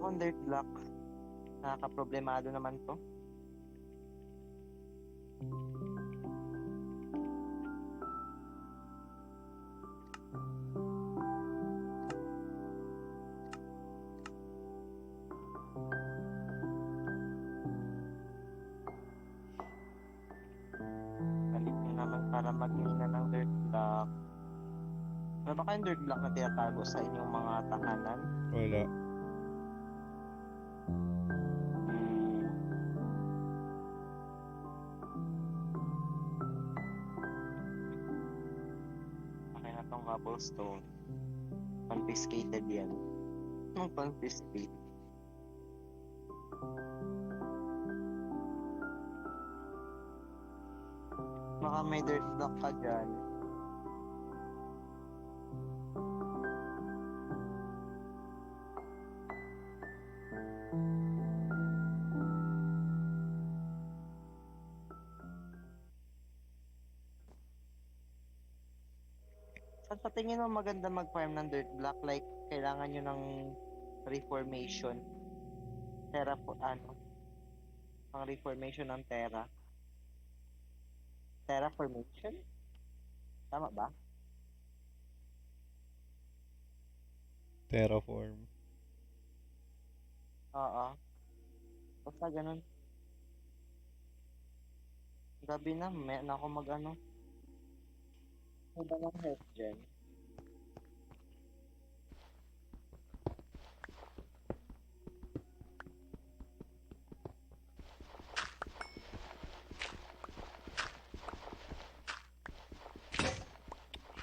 akong dirt block. Nakaka-problemado naman to. Balik nyo naman para mag-mina ng dirt block. Ano ba kayong dirt block na tinatago sa inyong mga tahanan? Wala. Okay na tong cobblestone. Confiscated yan. Anong confiscate? Baka may dirt block ka dyan. Saan sa tingin mo maganda mag-farm ng dirt block? Like, kailangan nyo ng reformation. Ang reformation ng terraformation? Tama ba? Terraform. Oo. Basta ganun. Gabi na, may na ako mag-ano. May ba ng health dyan?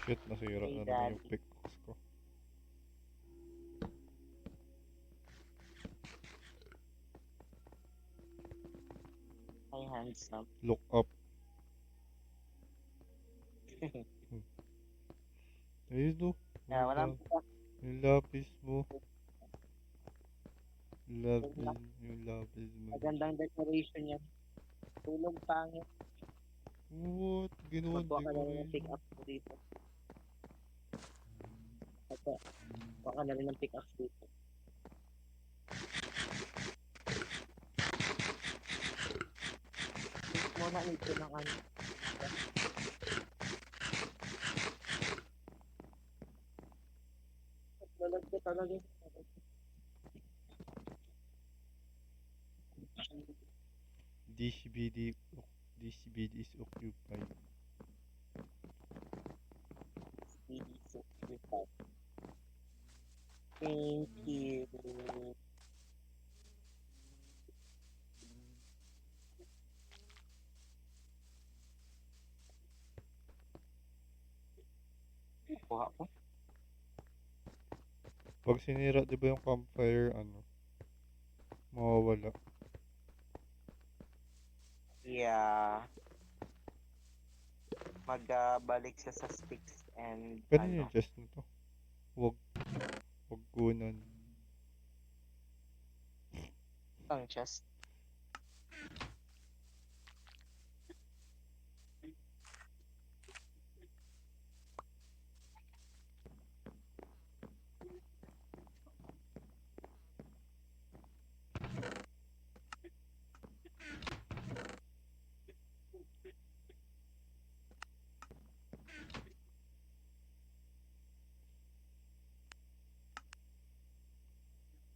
Shit, nasira Hey, na naman Daddy. yung pickaxe ko. Hi, handsome. Look up. Ayun do. Kaya walang Yung lapis mo. Yung lapis mo. magandang decoration yan. Tulog pangit. What? Ginawa Magkuha ka na rin ng decoration. pick-up dito. Ito, kuha ka na rin ng pick-up dito. Ito muna ito ng ano. Lalag ko talaga. DCBD is occupied. Thank you. Kuha ko. Pag sinira, di ba yung campfire, mawawala. Yeah. Magbalik siya sa sticks and Kanina yung chest na to. Wag kunan. ang chest.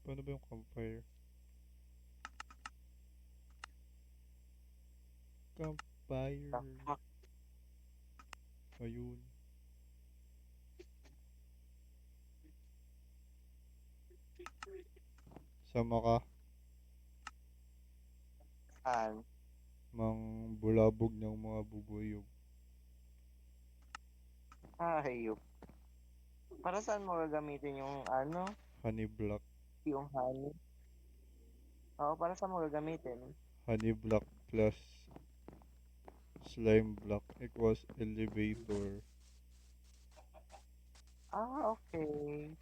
Paano ba yung campfire? Campfire. Fuck. Ayun. Sama ka. Saan? Mang bulabog ng mga bubuyog. Hayop. Para saan mo gagamitin yung ano? Honey block. Yung honey? Oo, para saan mo gagamitin? Honey block plus slime block equals elevator. Ah, okay.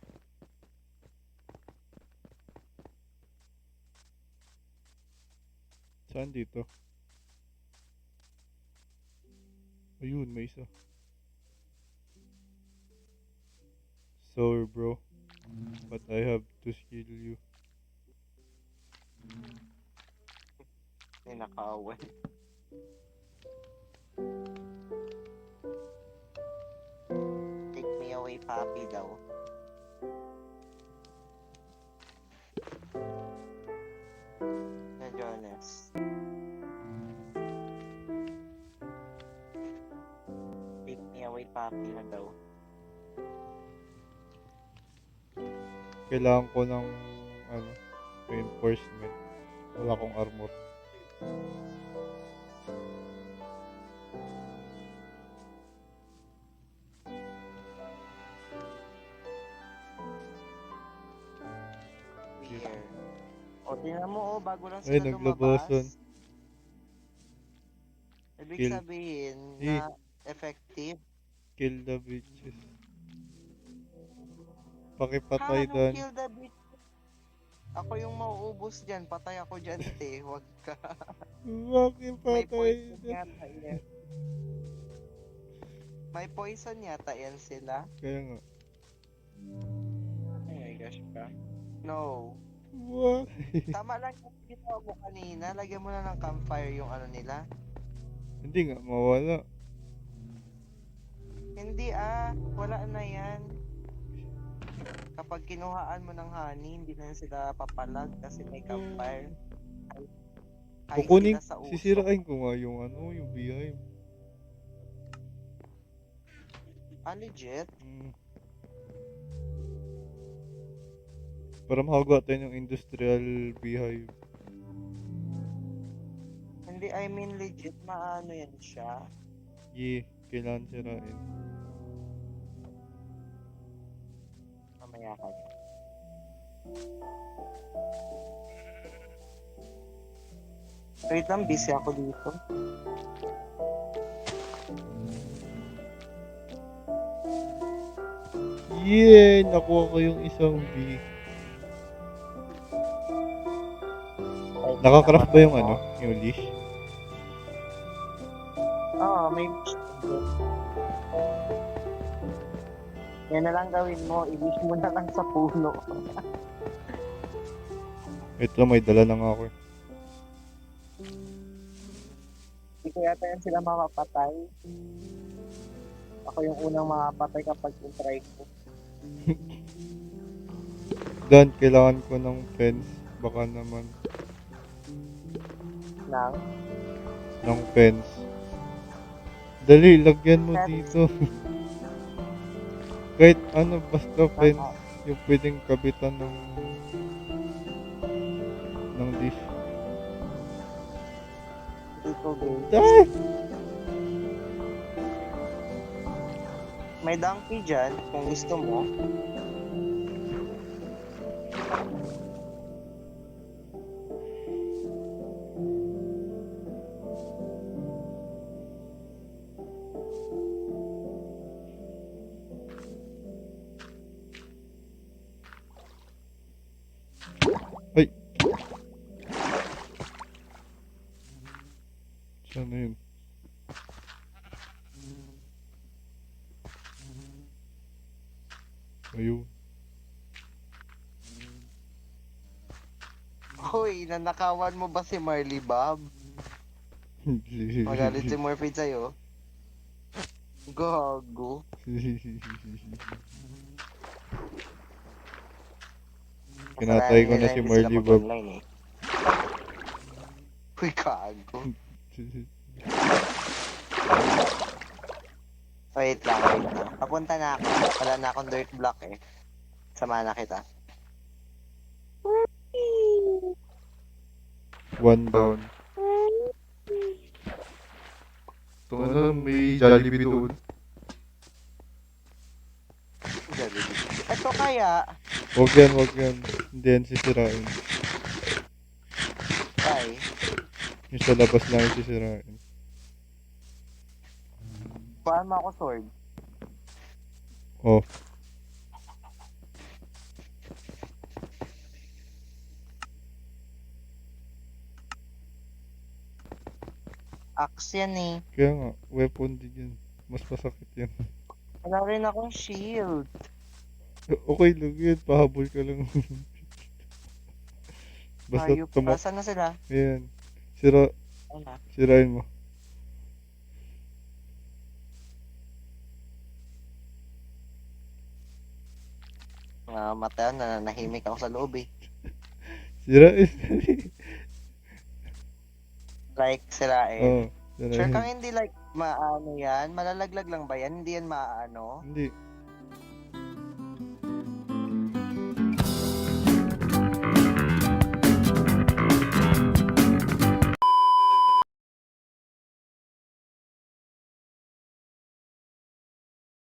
Saan dito? Ayun, may isa. Sorry bro, but I have to kill you. Ninakawan. Take me away, papi daw. Na Jonas. Take me away, papi na daw. Kailangan ko ng ano, reinforcement. Wala akong armor. Weird. O, tingnan mo, bago lang Ay, sila naglabasan. lumabas. Ibig Kill. sabihin na effective. Kill the bitches. Ha, Pakipatay anong dan. kill the bitch? Ako yung mauubos dyan. Patay ako dyan, te. Huwag ka. May Pakipatay poison dan. yata yan. May poison yata yan sila. Kaya nga. Oh my gosh ka. No. What? Tama lang yung ginawa mo kanina. Lagyan mo na ng campfire yung ano nila. Hindi nga, mawala. Hindi wala na yan. Kapag kinuhaan mo ng honey, hindi na sila papalag kasi may campfire. Ay Kukunin, sila sa usok. sisirain ko nga yung ano, yung beehive. Legit? Para makagawa tayo ng industrial beehive. Hindi, I mean legit, maano yan siya. Yeah, kailangan sirain. Mamaya ka. Wait lang, busy ako dito. Yeah, nakuha ko yung isang bee. Nakakraft ba yung ano, yung leash? May yan na lang gawin mo, i-wish mo na lang sa puno. Ito, may dala na nga ako. Hindi ko yata yan sila mamapatay. Ako yung unang makapatay kapag try ko. Dan, kailangan ko ng fence. Baka naman. Ng fence. Dali, lagyan mo dito. Kahit ano, basta fence. Yung pwedeng kabitan ng dish. Dito, guys. Ah! May donkey dyan, kung gusto mo. Ay! Sana yun? Ayun. Hoy, nanakawan mo ba si Marley Bob? Magalit si Murphy sa'yo. Gago. Kinatay ko na si Marley Bob. Uy, gago. Wait lang. Papunta na ako. Wala na akong dirt block eh. Sama na kita. One down. Ito na, may Jollibee doon. Ito kaya. Wag yan. Hindi yan sisirain. Ay. Yung sa labas lang yung sisirain. Kuhaan mo ako sword. Oh. Axe yan eh. Kaya nga, weapon din yan. Mas masakit yan. Wala rin akong shield. Okay lang yun, pahabol ka lang. Basta Hayop ka. Saan na sila? Ayan. Ano? Sirain mo. Matayan na nahimik ako sa loob eh. Sirain. Like sirain. Oo. Sure Sirain. kang hindi like maano yan? Malalaglag lang ba yan? Hindi yan maano? Hindi.